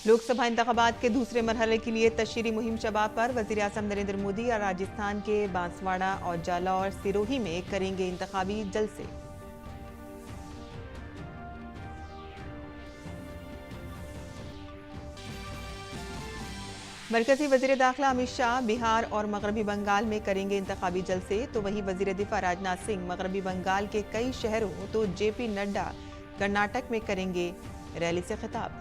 लोकसभा इंतखाबात के दूसरे मरहले के लिए तशहीरी मुहिम शबाब पर वज़ीर-ए-आज़म नरेंद्र मोदी और राजस्थान के बांसवाड़ा और जालौर सिरोही में करेंगे इंतखाबी जलसे। मरकजी वजीर दाखिला अमित शाह बिहार और मगरबी बंगाल में करेंगे इंतखाबी जलसे, तो वहीं वजीर दिफा राजनाथ सिंह मगरबी बंगाल के कई शहरों तो जेपी नड्डा कर्नाटक में करेंगे रैली से खिताब।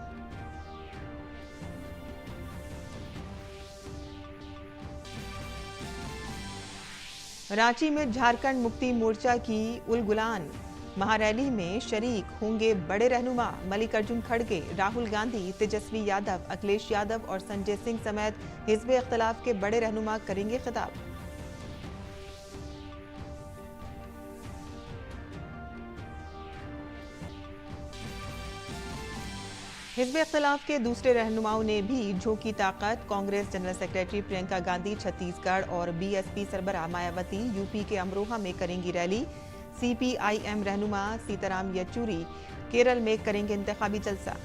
रांची में झारखंड मुक्ति मोर्चा की उलगुलान महारैली में शरीक होंगे बड़े रहनुमा मल्लिकार्जुन खड़गे, राहुल गांधी, तेजस्वी यादव, अखिलेश यादव और संजय सिंह समेत हिज़्ब इख्तिलाफ के बड़े रहनुमा करेंगे खिताब। हिज़्ब इख्तिलाफ के दूसरे रहनुमाओं ने भी झोंकी ताकत। कांग्रेस जनरल सेक्रेटरी प्रियंका गांधी छत्तीसगढ़ और बीएसपी सरबराह मायावती यूपी के अमरोहा में करेंगी रैली। सीपीआईएम रहनुमा सीताराम येचुरी केरल में करेंगे इंतखाबी जलसा।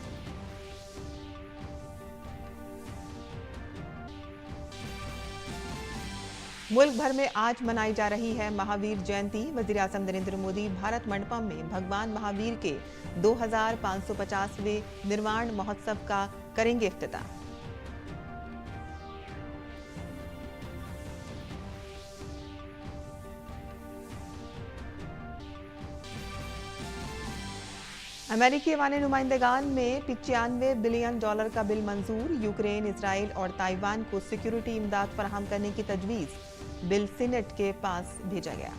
मुल्क भर में आज मनाई जा रही है महावीर जयंती। वज़ीर-ए-आज़म नरेंद्र मोदी भारत मंडपम में भगवान महावीर के 2550वें निर्वाण महोत्सव का करेंगे इफ्तिताह। अमेरिकी वाले नुमाइंदगान में $95 बिलियन का बिल मंजूर। यूक्रेन, इसराइल और ताइवान को सिक्योरिटी इमदाद फराहम करने की तजवीज़। बिल सीनेट के पास भेजा गया।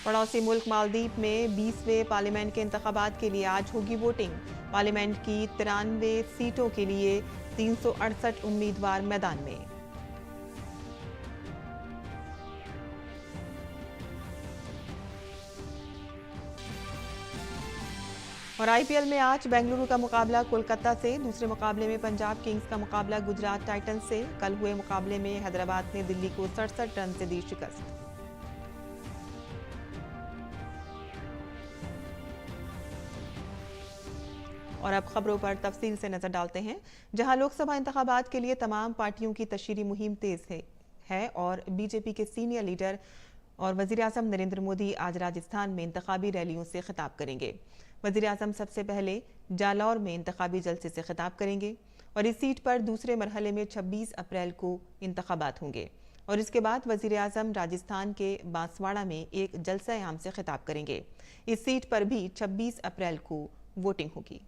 पड़ोसी मुल्क मालदीव में 20वें पार्लियामेंट के इंतखाबात के लिए आज होगी वोटिंग। पार्लियामेंट की 93 सीटों के लिए 368 उम्मीदवार मैदान में। और आईपीएल में आज बेंगलुरु का मुकाबला कोलकाता से। दूसरे मुकाबले में पंजाब किंग्स का मुकाबला गुजरात टाइटंस से। कल हुए मुकाबले में हैदराबाद ने दिल्ली को 67 रन से दी शिकस्त। और अब खबरों पर तफसील से नजर डालते हैं, जहां लोकसभा इंतखाबात के लिए तमाम पार्टियों की तशहीरी मुहिम तेज है और बीजेपी के सीनियर लीडर और वज़ीर-ए-आज़म नरेंद्र मोदी आज राजस्थान में इंतखाबी रैलियों से खिताब करेंगे। वज़ीर-ए-आज़म सबसे पहले जालौर में इंतखाबी जलसे से खिताब करेंगे और इस सीट पर दूसरे मरहले में 26 अप्रैल को इंतखाबात होंगे। और इसके बाद वज़ीर-ए-आज़म राजस्थान के बांसवाड़ा में एक जलसा आम से खिताब करेंगे। इस सीट पर भी 26 अप्रैल को वोटिंग होगी।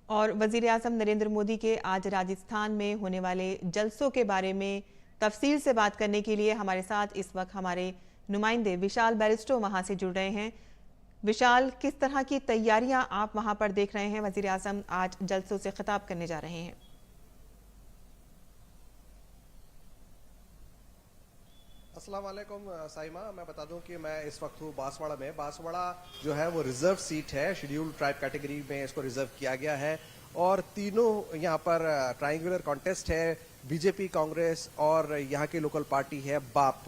और वज़ीर-ए-आज़म नरेंद्र मोदी के आज राजस्थान में होने वाले जलसों के बारे में तफसील से बात करने के लिए हमारे साथ इस वक्त हमारे नुमाइंदे विशाल बैरिस्टो वहां से जुड़ रहे हैं। विशाल, किस तरह की तैयारियां आप वहां पर देख रहे हैं? वज़ीर-ए-आज़म आज जलसों से खिताब करने जा रहे हैं। अस्सलाम वालेकुम साइमा, मैं बता दूं कि मैं इस वक्त हूँ बांसवाड़ा में। बांसवाड़ा जो है वो रिजर्व सीट है, शेड्यूल्ड ट्राइब कैटेगरी में इसको रिजर्व किया गया है और तीनों यहाँ पर ट्रायंगुलर कॉन्टेस्ट है। बीजेपी, कांग्रेस और यहाँ की लोकल पार्टी है बाप,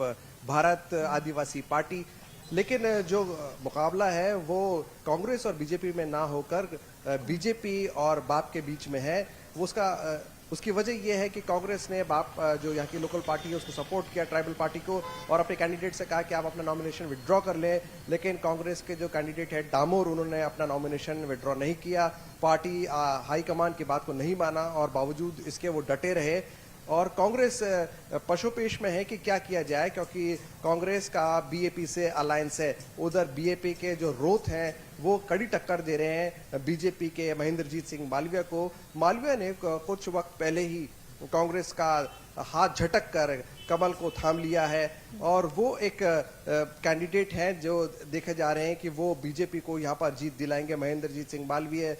भारत आदिवासी पार्टी। लेकिन जो मुकाबला है वो कांग्रेस और बीजेपी में ना होकर बीजेपी और बाप के बीच में है। वो उसकी वजह यह है कि कांग्रेस ने बाप जो यहाँ की लोकल पार्टी है उसको सपोर्ट किया, ट्राइबल पार्टी को, और अपने कैंडिडेट से कहा कि आप अपना नॉमिनेशन विड्रॉ कर लें। लेकिन कांग्रेस के जो कैंडिडेट है डामोर, उन्होंने अपना नॉमिनेशन विड्रॉ नहीं किया। पार्टी हाईकमान की बात को नहीं माना और बावजूद इसके वो डटे रहे। और कांग्रेस पशुपेश में है कि क्या किया जाए, क्योंकि कांग्रेस का बीएपी से अलायंस है। उधर बीएपी के जो रोथ हैं वो कड़ी टक्कर दे रहे हैं बीजेपी के महेंद्रजीत सिंह मालविया को। मालविया ने कुछ वक्त पहले ही कांग्रेस का हाथ झटक कर कमल को थाम लिया है और वो एक कैंडिडेट हैं जो देखे जा रहे हैं कि वो बीजेपी को यहाँ पर जीत दिलाएंगे। महेंद्रजीत सिंह मालवीय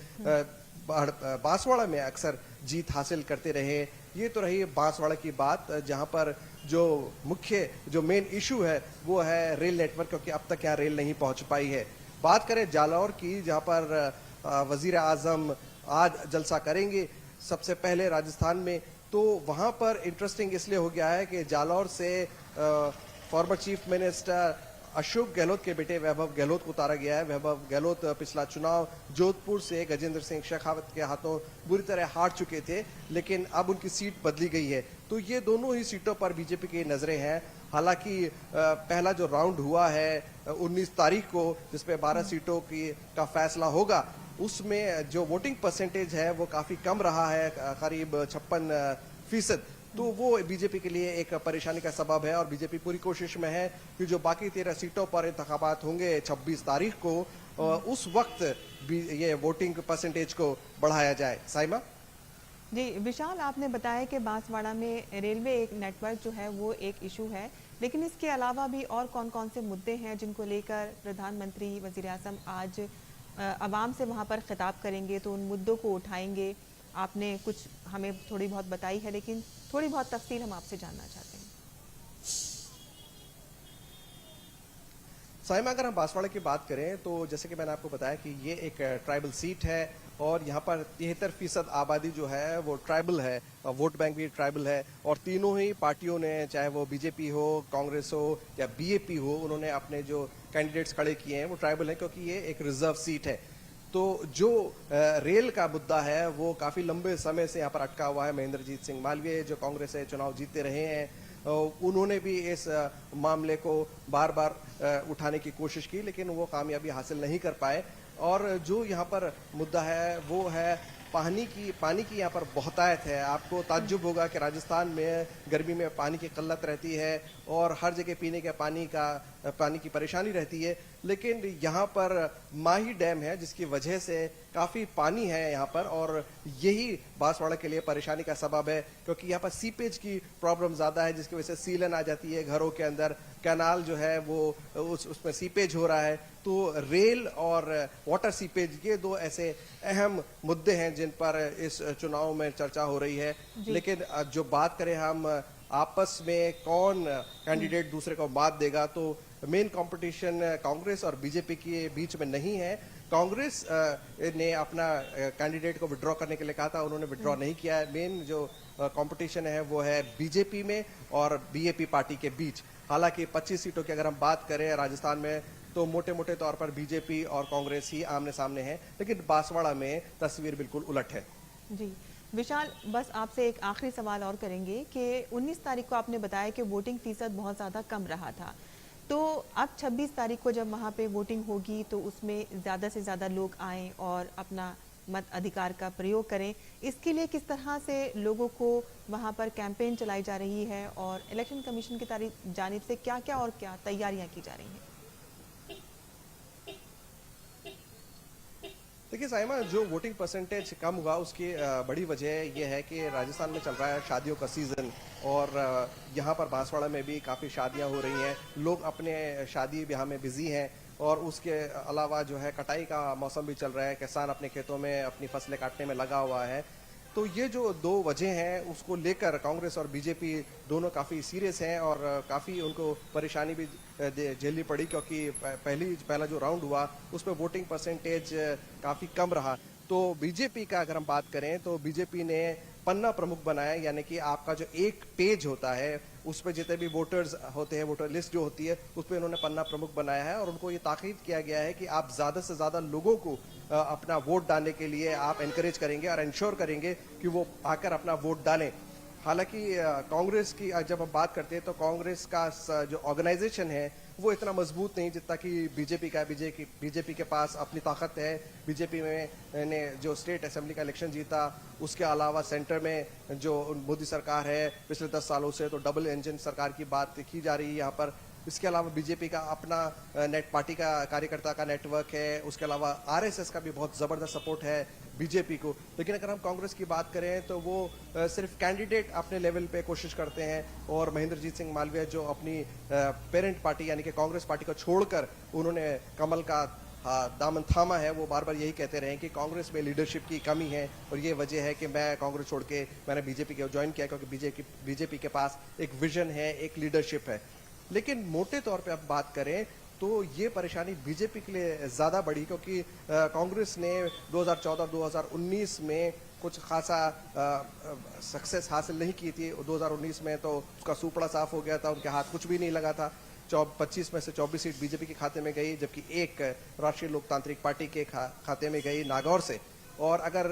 बांसवाड़ा में अक्सर जीत हासिल करते रहे। ये तो रही बांसवाड़ा की बात, जहां पर जो मुख्य जो मेन इशू है वो है रेल नेटवर्क, क्योंकि अब तक यहाँ रेल नहीं पहुंच पाई है। बात करें जालौर की, जहां पर वजीर आजम आज जलसा करेंगे सबसे पहले राजस्थान में, तो वहां पर इंटरेस्टिंग इसलिए हो गया है कि जालौर से former chief minister Ashok Gehlot के बेटे वैभव गहलोत को उतारा गया है। वैभव गहलोत पिछला चुनाव जोधपुर से गजेंद्र सिंह शेखावत के हाथों बुरी तरह हार चुके थे, लेकिन अब उनकी सीट बदली गई है। तो ये दोनों ही सीटों पर बीजेपी की नजरें हैं। हालांकि पहला जो राउंड हुआ है 19 तारीख को, जिसपे 12 सीटों का फैसला होगा, उसमें जो वोटिंग परसेंटेज है वो काफी कम रहा है, करीब 56%। तो वो बीजेपी के लिए एक परेशानी का सबब है और बीजेपी पूरी कोशिश में है कि जो बाकी 13 सीटों पर इंतखाबात होंगे 26 तारीख को, उस वक्त ये वोटिंग परसेंटेज को बढ़ाया जाए। साइमा जी विशाल, आपने बताया कि बांसवाड़ा में रेलवे एक नेटवर्क जो है वो एक इशू है, लेकिन इसके अलावा भी और कौन कौन से मुद्दे हैं जिनको लेकर प्रधानमंत्री वजीर आज़म आज अवाम से वहां पर खिताब करेंगे, तो उन मुद्दों को उठाएंगे? आपने कुछ हमें थोड़ी बहुत बताई है, लेकिन थोड़ी बहुत तफसील हम आपसे जानना चाहते हैं। साइमा, अगर हम बांसवाड़ा की बात करें तो जैसे कि मैंने आपको बताया कि ये एक ट्राइबल सीट है और यहाँ पर 73% आबादी जो है वो ट्राइबल है, वोट बैंक भी ट्राइबल है। और तीनों ही पार्टियों ने, चाहे वो बीजेपी हो, कांग्रेस हो या बीएपी हो, उन्होंने अपने जो कैंडिडेट्स खड़े किए हैं वो ट्राइबल हैं, क्योंकि ये एक रिजर्व सीट है। तो जो रेल का मुद्दा है वो काफी लंबे समय से यहाँ पर अटका हुआ है। महेंद्रजीत सिंह मालवीय जो कांग्रेस से चुनाव जीतते रहे हैं, उन्होंने भी इस मामले को बार बार उठाने की कोशिश की, लेकिन वो कामयाबी हासिल नहीं कर पाए। और जो यहाँ पर मुद्दा है वो है पानी की यहाँ पर बहुतायत है। आपको ताज्जुब होगा कि राजस्थान में गर्मी में पानी की किल्लत रहती है और हर जगह पीने के पानी की परेशानी रहती है, लेकिन यहाँ पर माही डैम है जिसकी वजह से काफी पानी है यहाँ पर, और यही बांसवाड़ा के लिए परेशानी का सबब है, क्योंकि यहाँ पर सीपेज की प्रॉब्लम ज्यादा है, जिसकी वजह से सीलन आ जाती है घरों के अंदर। कैनाल जो है वो उसमें सीपेज हो रहा है। तो रेल और वाटर सीपेज, ये दो ऐसे अहम मुद्दे हैं जिन पर इस चुनाव में चर्चा हो रही है। लेकिन जो बात करें हम आपस में कौन कैंडिडेट दूसरे को मात देगा, तो मेन कंपटीशन कांग्रेस और बीजेपी के बीच में नहीं है। कांग्रेस ने अपना कैंडिडेट को विड्रॉ करने के लिए कहा था, उन्होंने विड्रॉ नहीं किया है। मेन जो कंपटीशन है वो है बीजेपी में और बीएपी पार्टी के बीच। हालांकि 25 सीटों की अगर हम बात करें राजस्थान में, तो मोटे मोटे तौर पर बीजेपी और कांग्रेस ही आमने सामने हैं, लेकिन बांसवाड़ा में तस्वीर बिल्कुल उलट है। जी विशाल, बस आपसे एक आखिरी सवाल और करेंगे कि 19 तारीख को आपने बताया कि वोटिंग फीसद बहुत ज़्यादा कम रहा था, तो अब 26 तारीख को जब वहाँ पे वोटिंग होगी तो उसमें ज़्यादा से ज़्यादा लोग आएँ और अपना मत अधिकार का प्रयोग करें। इसके लिए किस तरह से लोगों को वहाँ पर कैंपेन चलाई जा रही है और इलेक्शन कमीशन की जानिब से क्या क्या और क्या तैयारियां की जा रही हैं? देखिए साइमा, जो वोटिंग परसेंटेज कम हुआ उसकी बड़ी वजह यह है कि राजस्थान में चल रहा है शादियों का सीजन, और यहाँ पर बांसवाड़ा में भी काफ़ी शादियाँ हो रही हैं। लोग अपने शादी ब्याह में बिजी हैं, और उसके अलावा जो है कटाई का मौसम भी चल रहा है, किसान अपने खेतों में अपनी फसलें काटने में लगा हुआ है। तो ये जो दो वजह हैं उसको लेकर कांग्रेस और बीजेपी दोनों काफ़ी सीरियस हैं और काफ़ी उनको परेशानी भी झेलनी पड़ी, क्योंकि पहला जो राउंड हुआ उसमें वोटिंग परसेंटेज काफ़ी कम रहा। तो बीजेपी का अगर हम बात करें तो बीजेपी ने पन्ना प्रमुख बनाया, यानी कि आपका जो एक पेज होता है उस पर जितने भी वोटर्स होते हैं, वोटर लिस्ट जो होती है उस पर इन्होंने पन्ना प्रमुख बनाया है, और उनको ये ताकीद किया गया है कि आप ज़्यादा से ज़्यादा लोगों को अपना वोट डालने के लिए आप एनकरेज करेंगे और इंश्योर करेंगे कि वो आकर अपना वोट डालें। हालांकि कांग्रेस की जब हम बात करते हैं तो कांग्रेस का जो ऑर्गेनाइजेशन है वो इतना मजबूत नहीं जितना कि बीजेपी का। बीजेपी के पास अपनी ताकत है। बीजेपी में ने जो स्टेट असेंबली का इलेक्शन जीता, उसके अलावा सेंटर में जो मोदी सरकार है पिछले 10 सालों से, तो डबल इंजन सरकार की बात की जा रही है यहाँ पर। इसके अलावा बीजेपी का अपना नेट पार्टी का कार्यकर्ता का नेटवर्क है, उसके अलावा आरएसएस का भी बहुत जबरदस्त सपोर्ट है बीजेपी को। लेकिन अगर हम कांग्रेस की बात करें तो वो सिर्फ कैंडिडेट अपने लेवल पे कोशिश करते हैं, और महेंद्रजीत सिंह मालवीया जो अपनी पेरेंट पार्टी यानी कि कांग्रेस पार्टी को छोड़कर उन्होंने कमल का दामन थामा है, वो बार बार यही कहते रहे कि कांग्रेस में लीडरशिप की कमी है और ये वजह है कि मैं कांग्रेस छोड़ के मैंने बीजेपी को ज्वाइन किया, क्योंकि बीजेपी के पास एक विजन है, एक लीडरशिप है। लेकिन मोटे तौर पे अब बात करें तो ये परेशानी बीजेपी के लिए ज्यादा बढ़ी, क्योंकि कांग्रेस ने 2014-2019 में कुछ खासा सक्सेस हासिल नहीं की थी। 2019 में तो उसका सूपड़ा साफ हो गया था, उनके हाथ कुछ भी नहीं लगा था। 25 में से 24 सीट बीजेपी के खाते में गई, जबकि एक राष्ट्रीय लोकतांत्रिक पार्टी के खाते में गई नागौर से। और अगर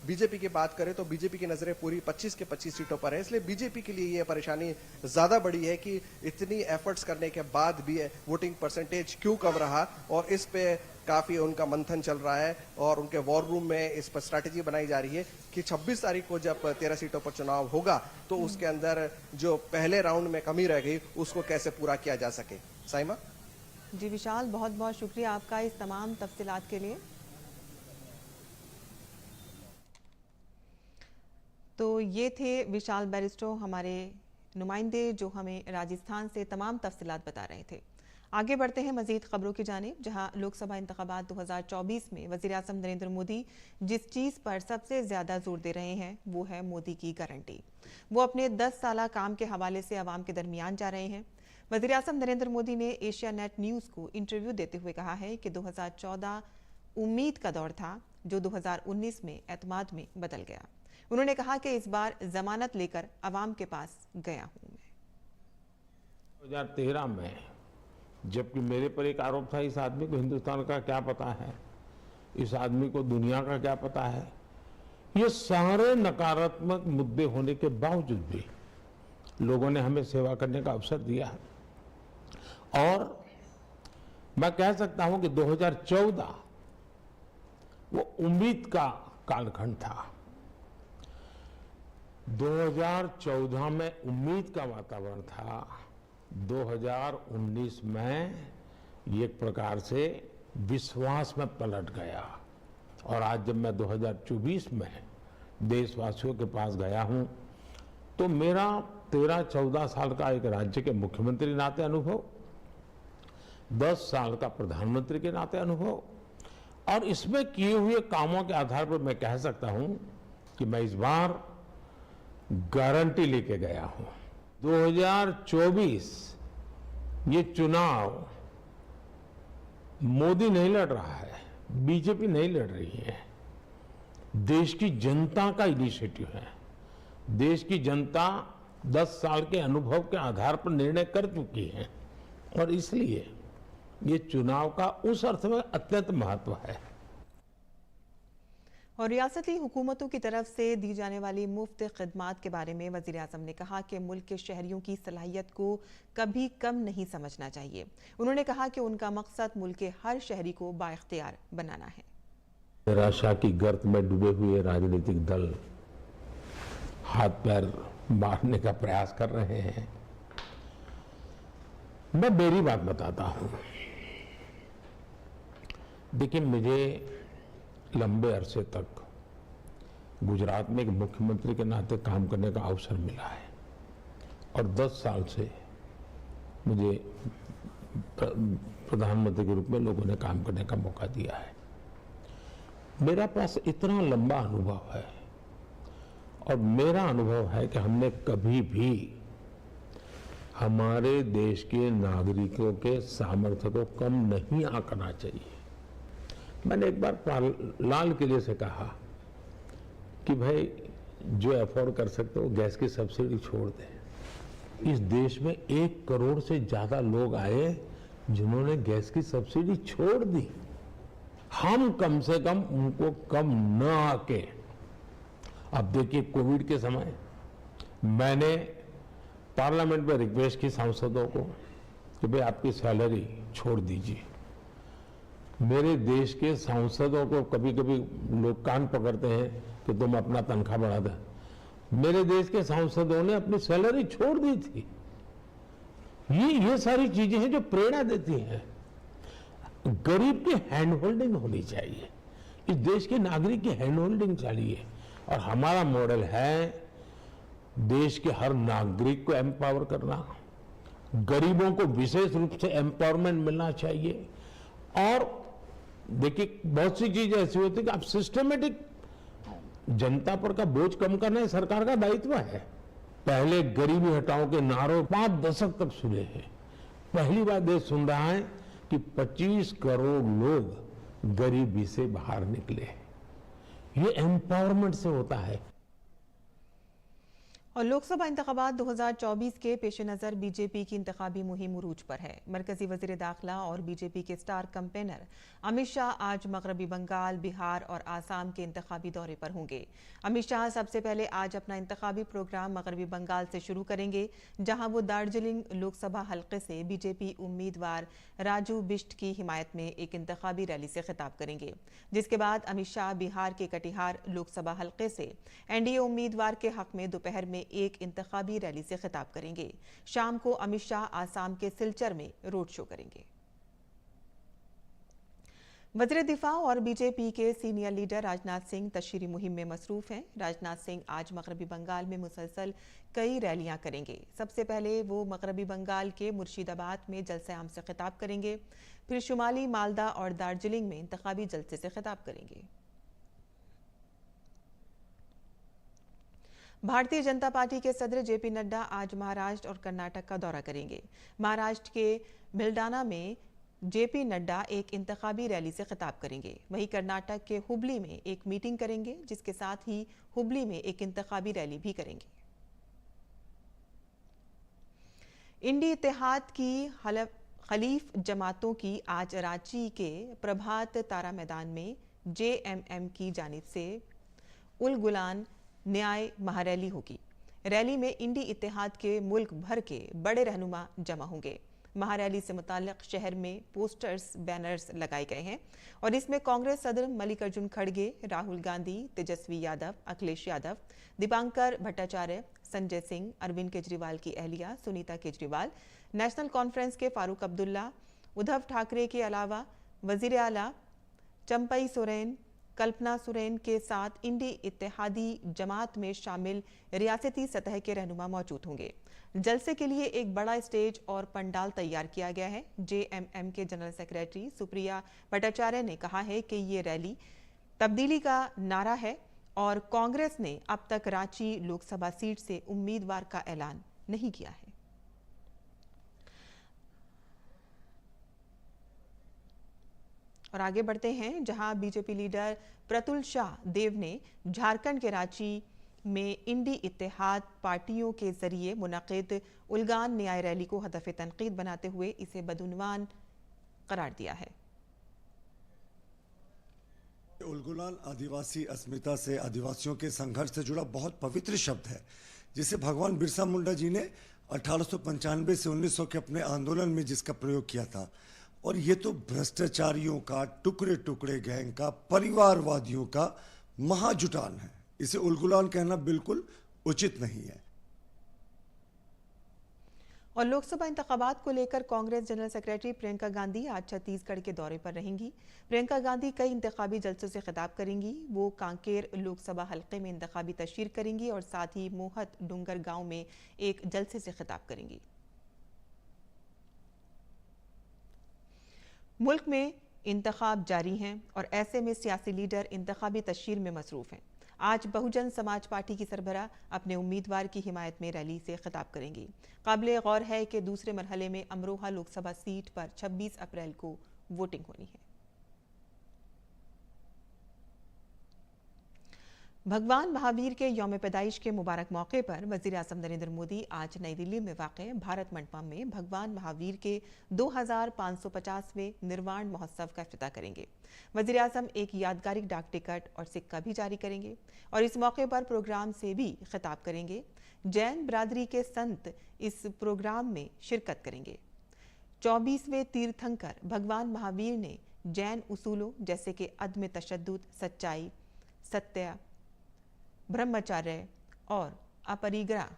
बीजेपी की बात करें तो बीजेपी की नजरें पूरी 25 के 25 सीटों पर है। इसलिए बीजेपी के लिए यह परेशानी ज्यादा बड़ी है कि इतनी एफर्ट्स करने के बाद भी वोटिंग परसेंटेज क्यों कम रहा, और इस पे काफी उनका मंथन चल रहा है और उनके वॉर रूम में इस पर स्ट्रैटेजी बनाई जा रही है कि 26 तारीख को जब 13 सीटों पर चुनाव होगा तो उसके अंदर जो पहले राउंड में कमी रह गई उसको कैसे पूरा किया जा सके। साइमा जी विशाल, बहुत बहुत शुक्रिया आपका इस तमाम तफसीलात के लिए। तो ये थे विशाल बैरिस्टो, हमारे नुमाइंदे, जो हमें राजस्थान से तमाम तफसीलात बता रहे थे। आगे बढ़ते हैं मजीद खबरों की जानिब, जहां लोकसभा इंतखाबात 2024 में वज़ीर आज़म नरेंद्र मोदी जिस चीज़ पर सबसे ज़्यादा जोर दे रहे हैं वो है मोदी की गारंटी। वो अपने 10 साला काम के हवाले से आवाम के दरमियान जा रहे हैं। वज़ीर आज़म नरेंद्र मोदी ने एशिया नेट न्यूज़ को इंटरव्यू देते हुए कहा है कि 2014 उम्मीद का दौर था जो 2019 में एतमाद में बदल गया। उन्होंने कहा कि इस बार जमानत लेकर अवाम के पास गया हूं मैं। 2013 में जबकि मेरे पर एक आरोप था, इस आदमी को हिंदुस्तान का क्या पता है, इस आदमी को दुनिया का क्या पता है, ये सारे नकारात्मक मुद्दे होने के बावजूद भी लोगों ने हमें सेवा करने का अवसर दिया है। और मैं कह सकता हूं कि 2014 वो उम्मीद का कालखंड था। 2014 में उम्मीद का वातावरण था, 2019 में ये एक प्रकार से विश्वास में पलट गया। और आज जब मैं 2024 में देशवासियों के पास गया हूं तो मेरा 13-14 साल का एक राज्य के मुख्यमंत्री नाते अनुभव, 10 साल का प्रधानमंत्री के नाते अनुभव, और इसमें किए हुए कामों के आधार पर मैं कह सकता हूं कि मैं इस बार गारंटी लेके गया हूं। 2024 ये चुनाव मोदी नहीं लड़ रहा है, बीजेपी नहीं लड़ रही है, देश की जनता का इनिशिएटिव है। देश की जनता 10 साल के अनुभव के आधार पर निर्णय कर चुकी है, और इसलिए ये चुनाव का उस अर्थ में अत्यंत महत्व है। और रियासती हुकूमतों की तरफ से दी जाने वाली मुफ्त खिदमात के बारे में वज़ीर आज़म ने कहा कि मुल्क के शहरियों की सलाहियत को कभी कम नहीं समझना चाहिए। उन्होंने कहा कि उनका मकसद मुल्क के हर शहरी को बाइख्तियार बनाना है। निराशा की गर्त में डूबे हुए राजनीतिक दल हाथ पैर मारने का प्रयास कर रहे हैं। मैं मेरी बात बताता हूं। देखिए, मुझे लंबे अरसे तक गुजरात में एक मुख्यमंत्री के नाते काम करने का अवसर मिला है, और 10 साल से मुझे प्रधानमंत्री के रूप में लोगों ने काम करने का मौका दिया है। मेरा पास इतना लंबा अनुभव है, और मेरा अनुभव है कि हमने कभी भी हमारे देश के नागरिकों के सामर्थ्य को कम नहीं आंकना चाहिए। मैंने एक बार लाल किले से कहा कि भाई जो अफोर्ड कर सकते हो गैस की सब्सिडी छोड़ दें। इस देश में 1 करोड़ से ज्यादा लोग आए जिन्होंने गैस की सब्सिडी छोड़ दी। हम कम से कम उनको कम न आके, अब देखिए कोविड के समय मैंने पार्लियामेंट में रिक्वेस्ट की सांसदों को कि भाई आपकी सैलरी छोड़ दीजिए। मेरे देश के सांसदों को कभी कभी लोग कान पकड़ते हैं कि तुम अपना तनख्वाह बढ़ा दो। मेरे देश के सांसदों ने अपनी सैलरी छोड़ दी थी। ये सारी चीजें हैं जो प्रेरणा देती हैं। गरीब की हैंड होल्डिंग होनी चाहिए, इस देश के नागरिक की हैंड होल्डिंग चाहिए। और हमारा मॉडल है देश के हर नागरिक को एम्पावर करना, गरीबों को विशेष रूप से एम्पावरमेंट मिलना चाहिए। और देखिए बहुत सी चीजें ऐसी होती है कि आप सिस्टमेटिक जनता पर का बोझ कम करना ही सरकार का दायित्व है। पहले गरीबी हटाओ के नारों 5 दशक तक सुने हैं, पहली बार देश सुन रहा है कि 25 करोड़ लोग गरीबी से बाहर निकले। ये एम्पावरमेंट से होता है। और लोकसभा इंतखाबात 2024 के पेश नज़र बीजेपी की इंतखाबी मुहिम उरूज पर है। मरकजी वजीर दाखिला और बीजेपी के स्टार कैंपेनर अमित शाह आज मगरबी बंगाल, बिहार और आसाम के इंतखाबी दौरे पर होंगे। अमित शाह सबसे पहले आज अपना इंतखाबी प्रोग्राम मगरबी बंगाल से शुरू करेंगे, जहां वो दार्जिलिंग लोकसभा हल्के से बीजेपी उम्मीदवार राजू बिष्ट की हिमायत में एक इंतखाबी रैली से खिताब करेंगे, जिसके बाद अमित शाह बिहार के कटिहार लोकसभा हल्के से एनडीए उम्मीदवार के हक में दोपहर में एक इंतखाबी रैली से खिताब करेंगे। शाम को अमित शाह आसाम के सिलचर में रोड शो करेंगे। वज़ीर दिफा और बीजेपी के सीनियर लीडर राजनाथ सिंह तशहीरी मुहिम में मसरूफ हैं। राजनाथ सिंह आज मगरबी बंगाल में मुसलसल कई रैलियां करेंगे। सबसे पहले वो मगरबी बंगाल के मुर्शिदाबाद में जलसे आम से खिताब करेंगे, फिर शुमाली मालदा और दार्जिलिंग में इंतखाबी जलसे से खिताब करेंगे। भारतीय जनता पार्टी के सदर जेपी नड्डा आज महाराष्ट्र और कर्नाटक का दौरा करेंगे। महाराष्ट्र के बिल्डाना में जेपी नड्डा एक इंतखाबी रैली से खिताब करेंगे, वहीं कर्नाटक के हुबली में एक मीटिंग करेंगे, जिसके साथ ही हुबली में एक इंतखाबी रैली भी करेंगे। इंडी इत्तेहाद की खलीफ जमातों की आज रांची के प्रभात तारा मैदान में जेएमएम की जानिब से उल गुलान न्याय महारैली होगी। रैली में इंडी इत्तेहाद के मुल्क भर के बड़े रहनुमा जमा होंगे। महारैली से मुताल्लिक शहर में पोस्टर्स, बैनर्स लगाए गए हैं और इसमें कांग्रेस सदर मल्लिकार्जुन खड़गे, राहुल गांधी, तेजस्वी यादव, अखिलेश यादव, दीपांकर भट्टाचार्य, संजय सिंह, अरविंद केजरीवाल की अहलिया सुनीता केजरीवाल, नेशनल कॉन्फ्रेंस के फारूक अब्दुल्ला, उद्धव ठाकरे के अलावा वजीर आला चंपई सोरेन, कल्पना सोरेन के साथ इंडी इत्तेहादी जमात में शामिल रियासती सतह के रहनुमा मौजूद होंगे। जलसे के लिए एक बड़ा स्टेज और पंडाल तैयार किया गया है। जेएमएम के जनरल सेक्रेटरी सुप्रिया भट्टाचार्य ने कहा है कि ये रैली तब्दीली का नारा है और कांग्रेस ने अब तक रांची लोकसभा सीट से उम्मीदवार का ऐलान नहीं किया है। और आगे बढ़ते हैं, जहां बीजेपी लीडर प्रतुल शाह देव ने झारखंड के रांची में इंडी इत्तेहाद पार्टियों के जरिए मुनक़िद उलगान न्याय रैली को हदफ तनकीद बनाते हुए इसे बदउनवान करार दिया है। उलगुलान आदिवासी अस्मिता से, आदिवासियों के संघर्ष से जुड़ा बहुत पवित्र शब्द है, जिसे भगवान बिरसा मुंडा जी ने 1895 से 1900 के अपने आंदोलन में जिसका प्रयोग किया था। और ये तो भ्रष्टाचारियों का, टुकड़े टुकड़े गैंग का, परिवारवादियों का महाजुटान है। इसे उलगुलान कहना बिल्कुल उचित नहीं है। और लोकसभा इंतखाबात को लेकर कांग्रेस जनरल सेक्रेटरी प्रियंका गांधी आज छत्तीसगढ़ के दौरे पर रहेंगी। प्रियंका गांधी कई इंतखाबी जलसों से खिताब करेंगी। वो कांकेर लोकसभा हल्के में इंतखाबी तशहीर करेंगी और साथ ही मोहत डूंगर गांव में एक जलसे से खिताब करेंगी। मुल्क में इंतखाब जारी हैं और ऐसे में सियासी लीडर इंतखाबी तशहीर में मसरूफ हैं। आज बहुजन समाज पार्टी की सरबराह अपने उम्मीदवार की हिमायत में रैली से खिताब करेंगी। काबिले गौर है कि दूसरे मरहले में अमरोहा लोकसभा सीट पर 26 अप्रैल को वोटिंग होनी है। भगवान महावीर के यौम पैदाइश के मुबारक मौके पर वज़ीर आज़म नरेंद्र मोदी आज नई दिल्ली में वाक़े भारत मंडपम में भगवान महावीर के 2550वें निर्वाण महोत्सव का इफ्तिताह करेंगे। वज़ीर आज़म एक यादगारी डाक टिकट और सिक्का भी जारी करेंगे और इस मौके पर प्रोग्राम से भी खिताब करेंगे। जैन बिरादरी के संत इस प्रोग्राम में शिरकत करेंगे। 24वें तीर्थंकर भगवान महावीर ने जैन उसूलों जैसे कि अदम तशद्दुद, सच्चाई, सत्य, ब्रह्मचर्य और अपरिग्रह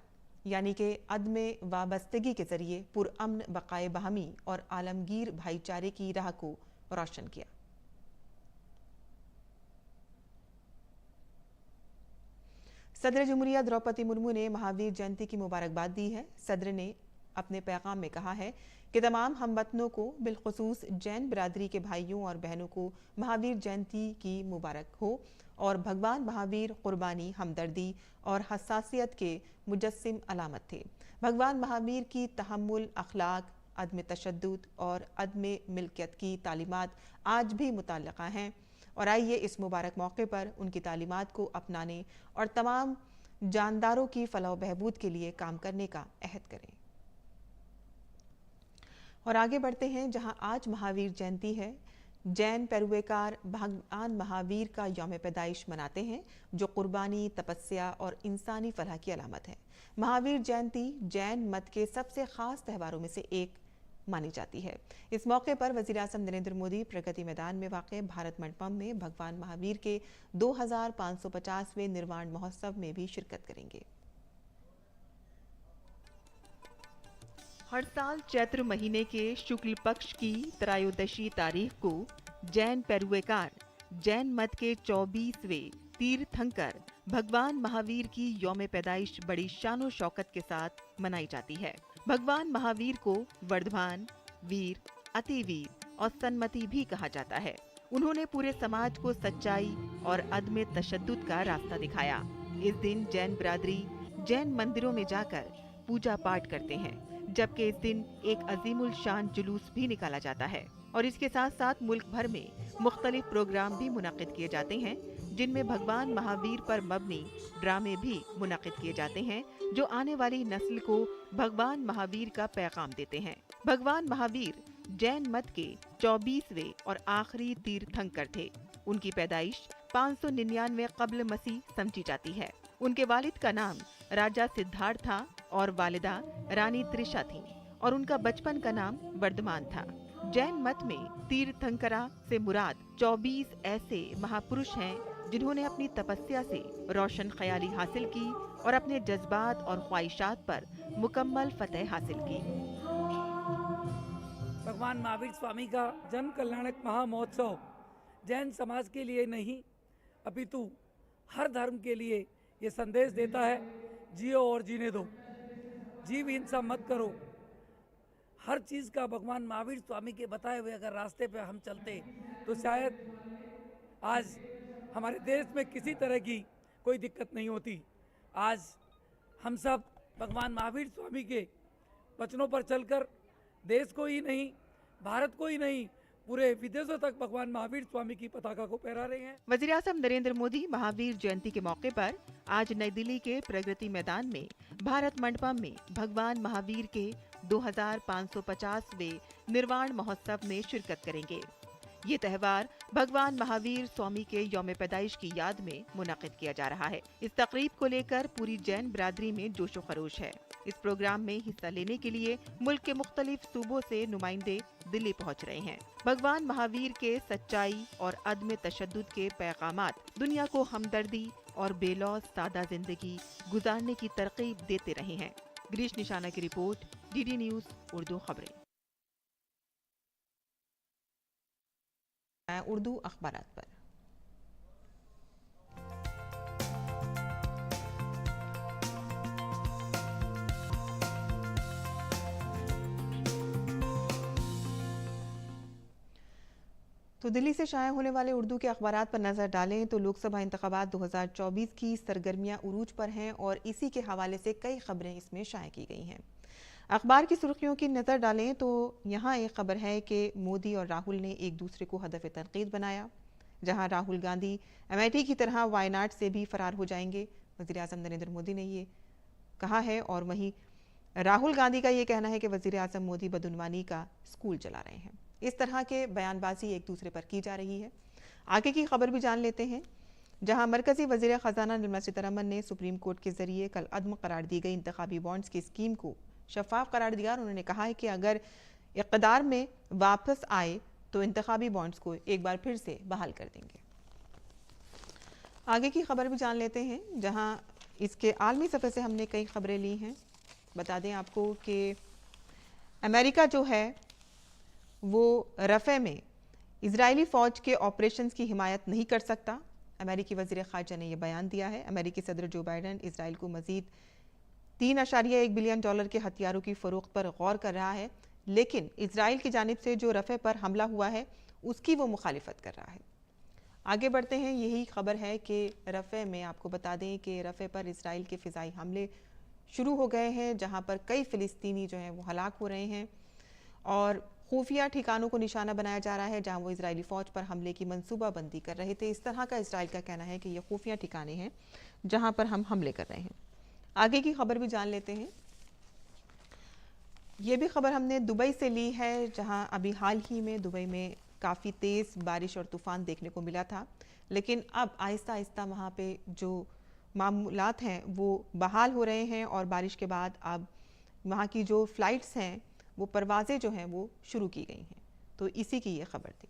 यानी कि अदम वाबस्तगी के जरिए पुरअमन बकाए बाहमी और आलमगीर भाईचारे की राह को रोशन किया। सदर जमुहूरिया द्रौपदी मुर्मू ने महावीर जयंती की मुबारकबाद दी है। सदर ने अपने पैगाम में कहा है कि तमाम हमवतनों को बिलखुसूस जैन बिरादरी के भाइयों और बहनों को महावीर जयंती की मुबारक हो और भगवान महावीर कुर्बानी, हमदर्दी और हसासियत के मुजस्सिम अलामत थे। भगवान महावीर की तहम्मुल, अखलाक, अदम तशद्दुद और अदम मिल्कियत की तालीमात आज भी मुतल्लका हैं और आइए इस मुबारक मौके पर उनकी तालीमात को अपनाने और तमाम जानदारों की फलाह बहबूद के लिए काम करने का अहद करें। और आगे बढ़ते हैं, जहां आज महावीर जयंती है। जैन पैरवेकार भगवान महावीर का यौम पैदाइश मनाते हैं, जो कुर्बानी, तपस्या और इंसानी फलाह की अलामत है। महावीर जयंती जैन मत के सबसे खास त्योहारों में से एक मानी जाती है। इस मौके पर वज़ीर आज़म नरेंद्र मोदी प्रगति मैदान में वाक़ भारत मंडपम में भगवान महावीर के 2550वें निर्वाण महोत्सव में भी शिरकत करेंगे। हर साल चैत्र महीने के शुक्ल पक्ष की त्रयोदशी तारीख को जैन पैरवेकार जैन मत के 24वें तीर्थंकर भगवान महावीर की यौम पैदाइश बड़ी शानो शौकत के साथ मनाई जाती है। भगवान महावीर को वर्धमान, वीर, अतिवीर और सन्मति भी कहा जाता है। उन्होंने पूरे समाज को सच्चाई और अदम तशद्दुद का रास्ता दिखाया। इस दिन जैन बिरादरी जैन मंदिरों में जाकर पूजा पाठ करते हैं, जबकि इस दिन एक अजीमुल शान जुलूस भी निकाला जाता है और इसके साथ साथ मुल्क भर में मुख्तलिफ प्रोग्राम भी मुनाकिद किए जाते हैं, जिनमें भगवान महावीर पर मबनी ड्रामे भी मुनाकिद किए जाते हैं, जो आने वाली नस्ल को भगवान महावीर का पैगाम देते हैं। भगवान महावीर जैन मत के 24वें और आखिरी तीर्थंकर थे। उनकी पैदाइश 599 कब्ल मसीह समझी जाती है। उनके वालिद का नाम राजा सिद्धार्थ था और वालिदा रानी त्रिशा थी और उनका बचपन का नाम वर्धमान था। जैन मत में तीर्थंकरा से मुराद 24 ऐसे महापुरुष हैं जिन्होंने अपनी तपस्या से रोशन ख्याली हासिल की और अपने जज्बात और ख्वाहिशात पर मुकम्मल फतेह हासिल की। भगवान महावीर स्वामी का जन कल्याणक महामहोत्सव जैन समाज के लिए नहीं अपितु हर धर्म के लिए ये संदेश देता है, जियो और जीने दो, जीव हिंसा मत करो। हर चीज़ का भगवान महावीर स्वामी के बताए हुए अगर रास्ते पे हम चलते तो शायद आज हमारे देश में किसी तरह की कोई दिक्कत नहीं होती। आज हम सब भगवान महावीर स्वामी के वचनों पर चलकर देश को ही नहीं, भारत को ही नहीं, पूरे विदेशों तक भगवान महावीर स्वामी की पताका को फहरा रहे हैं। वज़ीर आज़म नरेंद्र मोदी महावीर जयंती के मौके पर आज नई दिल्ली के प्रगति मैदान में भारत मंडपम में भगवान महावीर के 2550वें निर्वाण महोत्सव में शिरकत करेंगे। ये त्यौहार भगवान महावीर स्वामी के यौम पैदाइश की याद में मुनाकिद किया जा रहा है। इस तकरीब को लेकर पूरी जैन बिरादरी में जोशो खरोश है। इस प्रोग्राम में हिस्सा लेने के लिए मुल्क के मुख्तलिफ सूबों से नुमाइंदे दिल्ली पहुंच रहे हैं। भगवान महावीर के सच्चाई और अदम तशद्दुद के पैगामात दुनिया को हमदर्दी और बेलौस सादा जिंदगी गुजारने की तरकीब देते रहे हैं। गिरीश निशाना की रिपोर्ट, डीडी न्यूज उर्दू खबरें। उर्दू अखबारात पर तो दिल्ली से शाया होने वाले उर्दू के अखबारात पर नजर डालें तो लोकसभा इंतखाबात 2024 की सरगर्मियां उरूज पर हैं और इसी के हवाले से कई खबरें इसमें शाया की गई हैं। अखबार की सुर्खियों की नज़र डालें तो यहाँ एक खबर है कि मोदी और राहुल ने एक दूसरे को हदफ तनकीद बनाया। जहाँ राहुल गांधी अमेठी की तरह वायनाड से भी फरार हो जाएंगे, वज़ीर आज़म नरेंद्र मोदी ने ये कहा है। और वहीं राहुल गांधी का ये कहना है कि वज़ीर आज़म मोदी बदउनवानी का स्कूल चला रहे हैं। इस तरह के बयानबाजी एक दूसरे पर की जा रही है। आगे की खबर भी जान लेते हैं, जहां मरकजी वज़ीर ख़जाना निर्मला सीतारमन ने सुप्रीम कोर्ट के जरिए कल अदम करार दी गई इंतखाबी बॉन्ड्स की स्कीम को शफाफ करार दिया। उन्होंने कहा है कि अगर इक़्तिदार में वापस आए तो इंतखाबी बॉन्ड्स को एक बार फिर से बहाल कर देंगे। आगे की खबर भी जान लेते हैं, जहां इसके आलमी सफ़े से हमने कई खबरें ली हैं। बता दें आपको कि अमेरिका जो है वो रफ़े में इजरायली फ़ौज के ऑपरेशंस की हिमायत नहीं कर सकता। अमेरिकी वज़ीर ख़ारजा ने यह बयान दिया है। अमेरिकी सदर जो बाइडन इजराइल को मज़ीद $3.1 बिलियन के हथियारों की फ़रोख्त पर गौर कर रहा है, लेकिन इजराइल की जानिब से जो रफ़े पर हमला हुआ है उसकी वो मुखालिफत कर रहा है। आगे बढ़ते हैं। यही खबर है कि रफ़े में आपको बता दें कि रफ़े पर इजराइल के फ़िज़ाई हमले शुरू हो गए हैं, जहां पर कई फ़िलिस्तीनी जो हैं वो हलाक हो रहे हैं और खुफिया ठिकानों को निशाना बनाया जा रहा है जहां वो इजरायली फ़ौज पर हमले की मंसूबाबंदी कर रहे थे। इस तरह का इजराइल का कहना है कि ये खुफिया ठिकाने हैं जहां पर हम हमले कर रहे हैं। आगे की खबर भी जान लेते हैं। ये भी खबर हमने दुबई से ली है, जहां अभी हाल ही में दुबई में काफ़ी तेज़ बारिश और तूफ़ान देखने को मिला था, लेकिन अब आहिस्ता आहिस्ता वहाँ पे जो मामूलात हैं वो बहाल हो रहे हैं और बारिश के बाद अब वहाँ की जो फ़्लाइट्स हैं वो परवाज़ें जो हैं वो शुरू की गई हैं। तो इसी की ये खबर थी।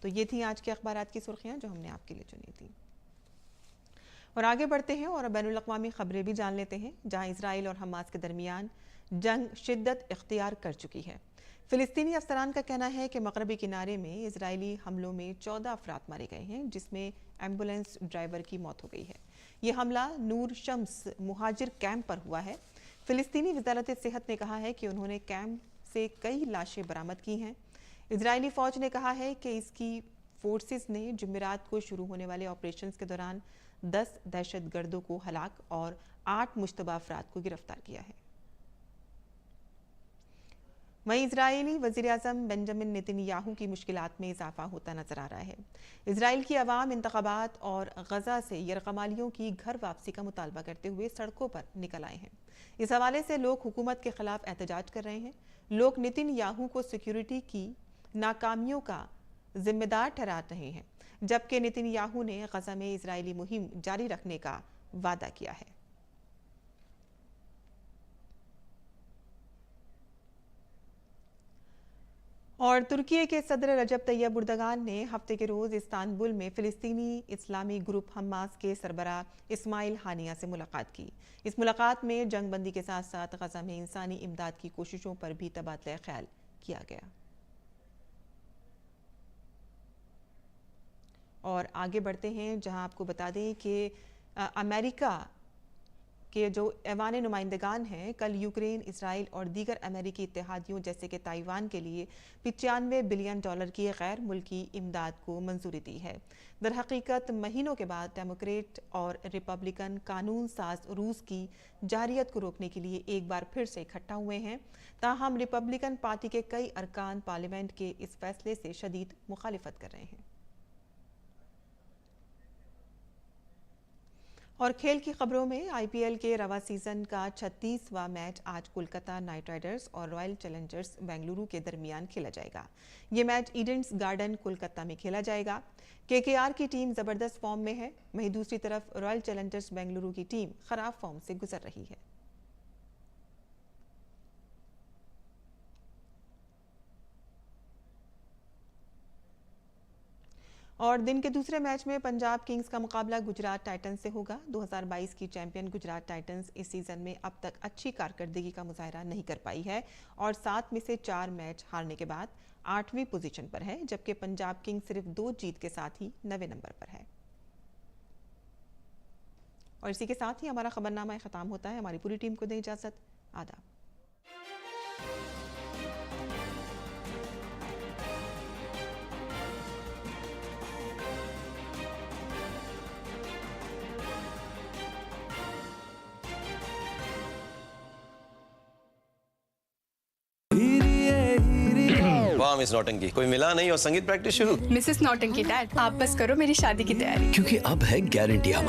तो ये थी आज के अखबारात की सुर्खियाँ जो हमने आपके लिए चुनी थी। और आगे बढ़ते हैं और बैनुल अक़वामी ख़बरें भी जान लेते हैं, जहाँ इजराइल और हमास के दरमियान जंग शिद्दत इख्तियार कर चुकी है। फ़िलिस्तीनी अफसरान का कहना है कि मगरबी किनारे में इजरायली हमलों में 14 अफराद मारे गए हैं, जिसमें एम्बुलेंस ड्राइवर की मौत हो गई है। ये हमला नूर शम्स मुहाजिर कैंप पर हुआ है। फ़िलिस्तीनी वज़ारत सेहत ने कहा है कि उन्होंने कैंप से कई लाशें बरामद की हैं। इजरायली फ़ौज ने कहा है कि इसकी फोर्सेस ने जुमेरात को शुरू होने वाले ऑपरेशंस के दौरान 10 दहशतगर्दों को हलाक और 8 मुश्तबा अफराद को गिरफ्तार किया है। वहीं इजरायली वज़ीर-ए-आज़म बेंजामिन नेतन्याहू की मुश्किलात में इजाफा होता नजर आ रहा है। इजराइल की आवाम इंतखाबात और गजा से यरगमालियों की घर वापसी का मुतालबा करते हुए सड़कों पर निकल आए हैं। इस हवाले से लोग हुकूमत के खिलाफ एहतजाज कर रहे हैं। लोग नेतन्याहू को सिक्योरिटी की नाकामियों का जिम्मेदार ठहरा रहे हैं, जबकि नेतन्याहू ने गजा में इजरायली मुहिम जारी रखने का वादा किया है। और तुर्की के सदर रजब तैयब एर्दोगान ने हफ्ते के रोज इस्तांबुल में फिलिस्तीनी इस्लामी ग्रुप हमास के सरबरा इस्माइल हानिया से मुलाकात की। इस मुलाकात में जंगबंदी के साथ साथ गजा में इंसानी इमदाद की कोशिशों पर भी तबादला ख्याल किया गया। और आगे बढ़ते हैं, जहां आपको बता दें कि अमेरिका के जो ऐवान नुमाइंदगान हैं कल यूक्रेन, इसराइल और दीगर अमेरिकी इत्तेहादियों जैसे कि ताइवान के लिए $95 बिलियन की गैर मुल्की इमदाद को मंजूरी दी है। दरहकीकत महीनों के बाद डेमोक्रेट और रिपब्लिकन कानून साज रूस की जारियत को रोकने के लिए एक बार फिर से इकट्ठा हुए हैं। ताहम रिपब्लिकन पार्टी के कई अरकान पार्लियामेंट के इस फैसले से शदीद मुखालिफत कर रहे हैं। और खेल की खबरों में आईपीएल के रवा सीजन का 36वां मैच आज कोलकाता नाइट राइडर्स और रॉयल चैलेंजर्स बेंगलुरु के दरमियान खेला जाएगा। ये मैच ईडन्स गार्डन कोलकाता में खेला जाएगा। केकेआर की टीम जबरदस्त फॉर्म में है, वहीं दूसरी तरफ रॉयल चैलेंजर्स बेंगलुरु की टीम खराब फॉर्म से गुजर रही है। और दिन के दूसरे मैच में पंजाब किंग्स का मुकाबला गुजरात टाइटंस से होगा। 2022 की चैंपियन गुजरात टाइटंस इस सीजन में अब तक अच्छी कारकर्दगी का मुजाहरा नहीं कर पाई है और 7 में से 4 मैच हारने के बाद 8वीं पोजीशन पर है, जबकि पंजाब किंग्स सिर्फ 2 जीत के साथ ही 9वें नंबर पर है। और इसी के साथ ही हमारा खबरनामा खत्म होता है। हमारी पूरी टीम को दें इजाजत। आदाब। वाह मिस नौटंकी, कोई मिला नहीं और संगीत प्रैक्टिस शुरू। मिसेस नौटंकी डैड, आप बस करो मेरी शादी की तैयारी, क्योंकि अब है गारंटी हमारी।